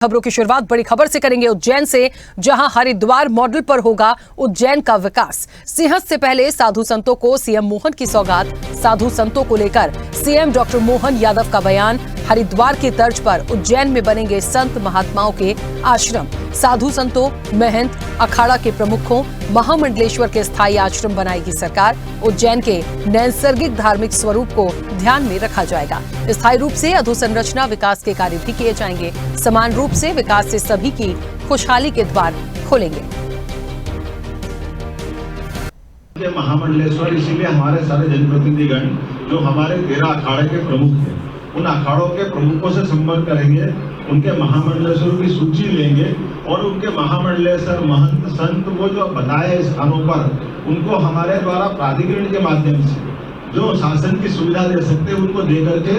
खबरों की शुरुआत बड़ी खबर से करेंगे उज्जैन से, जहां हरिद्वार मॉडल पर होगा उज्जैन का विकास। सिंहस्थ से पहले साधु संतों को सीएम मोहन की सौगात। साधु संतों को लेकर सीएम डॉक्टर मोहन यादव का बयान। हरिद्वार की तर्ज पर उज्जैन में बनेंगे संत महात्माओं के आश्रम। साधु संतों, महंत, अखाड़ा के प्रमुखों, महामंडलेश्वर के स्थायी आश्रम बनाएगी सरकार। उज्जैन के नैसर्गिक धार्मिक स्वरूप को ध्यान में रखा जाएगा। स्थायी रूप से अधोसंरचना विकास के कार्य भी किए जाएंगे। समान रूप से विकास से सभी की खुशहाली के द्वार खोलेंगे। महामंडलेश्वर, इसीलिए हमारे सारे जनप्रतिनिधिगण जो हमारे 13 अखाड़े के प्रमुख हैं, उन अखाड़ों के प्रमुखों से संपर्क करेंगे, उनके महामंडलेश्वर की सूची लेंगे और उनके महामंडलेश्वर महंत संत वो जो बताए स्थानों पर उनको हमारे द्वारा प्राधिकरण के माध्यम से जो शासन की सुविधा दे सकते हैं उनको दे करके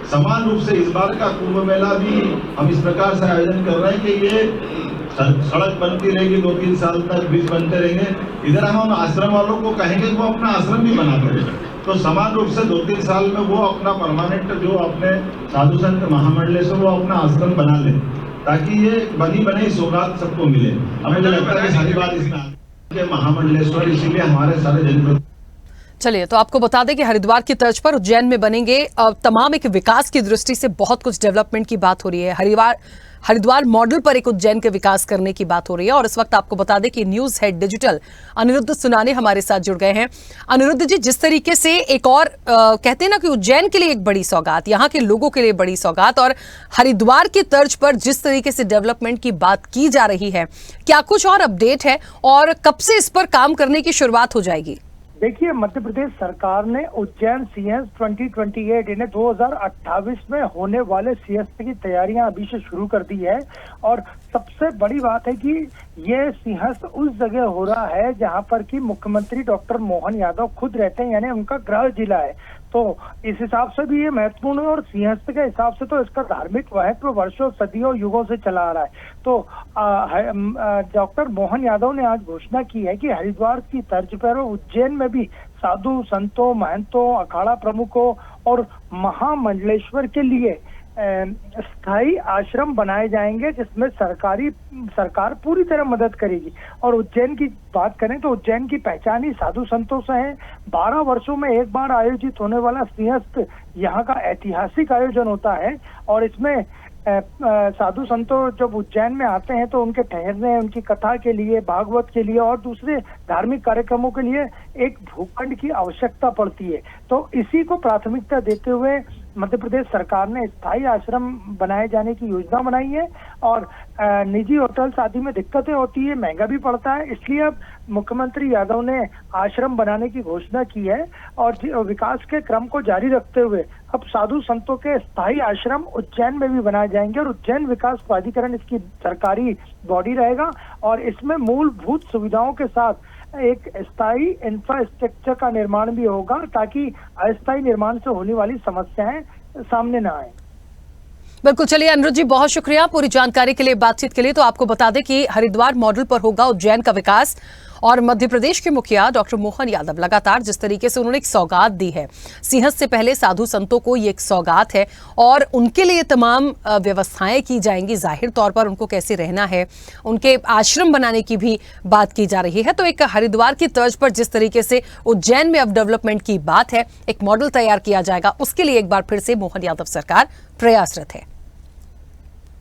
समान रूप से इस बार का कुंभ मेला भी हम इस प्रकार से आयोजन कर रहे हैं कि ये सड़क बनती रहेगी, 2-3 साल तक ब्रिज बनते रहेंगे। इधर हम आश्रम वालों को कहेंगे वो अपना आश्रम भी बनाते रहें, तो समान रूप से 2-3 साल में वो अपना परमानेंट जो अपने साधु संत महामंडलेश्वर वो अपना आश्रम बना ले, ताकि ये बनी बनी सौगात सबको मिले। हमें तो लगता है सारी बात इसमें महामंडलेश्वर, इसीलिए हमारे सारे जनप्रतिनिधि। चलिए, तो आपको बता दें कि हरिद्वार की तर्ज पर उज्जैन में बनेंगे तमाम एक विकास की दृष्टि से बहुत कुछ डेवलपमेंट की बात हो रही है। हरिद्वार मॉडल पर एक उज्जैन के विकास करने की बात हो रही है। और इस वक्त आपको बता दें कि न्यूज हेड डिजिटल अनिरुद्ध सुनाने हमारे साथ जुड़ गए हैं। अनिरुद्ध जी, जिस तरीके से एक और कहते हैं ना कि उज्जैन के लिए एक बड़ी सौगात, यहाँ के लोगों के लिए बड़ी सौगात, और हरिद्वार की तर्ज पर जिस तरीके से डेवलपमेंट की बात की जा रही है, क्या कुछ और अपडेट है और कब से इस पर काम करने की शुरुआत हो जाएगी? देखिए, मध्य प्रदेश सरकार ने उज्जैन सीएस 2028 यानी 2028 में होने वाले सीएस की तैयारियां अभी से शुरू कर दी है। और सबसे बड़ी बात है कि ये सिंहस्थ उस जगह हो रहा है जहां पर कि मुख्यमंत्री डॉक्टर मोहन यादव खुद रहते हैं, यानी उनका गृह जिला है। तो इस हिसाब से भी ये महत्वपूर्ण है और सिंहस्थ के हिसाब से तो इसका धार्मिक महत्व वर्षों सदियों युगों से चला आ रहा है। तो डॉक्टर मोहन यादव ने आज घोषणा की है कि हरिद्वार की तर्ज पर उज्जैन में भी साधु संतों, महंतों, अखाड़ा प्रमुखों और महामंडलेश्वर के लिए स्थायी आश्रम बनाए जाएंगे, जिसमें सरकार पूरी तरह मदद करेगी। और उज्जैन की बात करें तो उज्जैन की पहचान ही साधु संतों से है। 12 वर्षों में एक बार आयोजित होने वाला सिंहस्थ यहाँ का ऐतिहासिक आयोजन होता है। और इसमें साधु संतों जब उज्जैन में आते हैं तो उनके ठहरने, उनकी कथा के लिए, भागवत के लिए और दूसरे धार्मिक कार्यक्रमों के लिए एक भूखंड की आवश्यकता पड़ती है। तो इसी को प्राथमिकता देते हुए मध्य प्रदेश सरकार ने स्थायी आश्रम बनाए जाने की योजना बनाई है। और निजी होटल्स आदि में दिक्कतें होती है, महंगा भी पड़ता है, इसलिए अब मुख्यमंत्री यादव ने आश्रम बनाने की घोषणा की है। और विकास के क्रम को जारी रखते हुए अब साधु संतों के स्थायी आश्रम उज्जैन में भी बनाए जाएंगे। और उज्जैन विकास प्राधिकरण इसकी सरकारी बॉडी रहेगा और इसमें मूलभूत सुविधाओं के साथ एक स्थायी इंफ्रास्ट्रक्चर का निर्माण भी होगा, ताकि अस्थायी निर्माण से होने वाली समस्याएं सामने न आए। बिल्कुल। चलिए अनिरुद्ध जी, बहुत शुक्रिया पूरी जानकारी के लिए, बातचीत के लिए। तो आपको बता दें कि हरिद्वार मॉडल पर होगा उज्जैन का विकास। और मध्य प्रदेश के मुखिया डॉक्टर मोहन यादव लगातार जिस तरीके से उन्होंने एक सौगात दी है, सिंहस्थ से पहले साधु संतों को ये एक सौगात है और उनके लिए तमाम व्यवस्थाएं की जाएंगी। जाहिर तौर पर उनको कैसे रहना है, उनके आश्रम बनाने की भी बात की जा रही है। तो एक हरिद्वार की तर्ज पर जिस तरीके से उज्जैन में अब डेवलपमेंट की बात है, एक मॉडल तैयार किया जाएगा, उसके लिए एक बार फिर से मोहन यादव सरकार प्रयासरत है।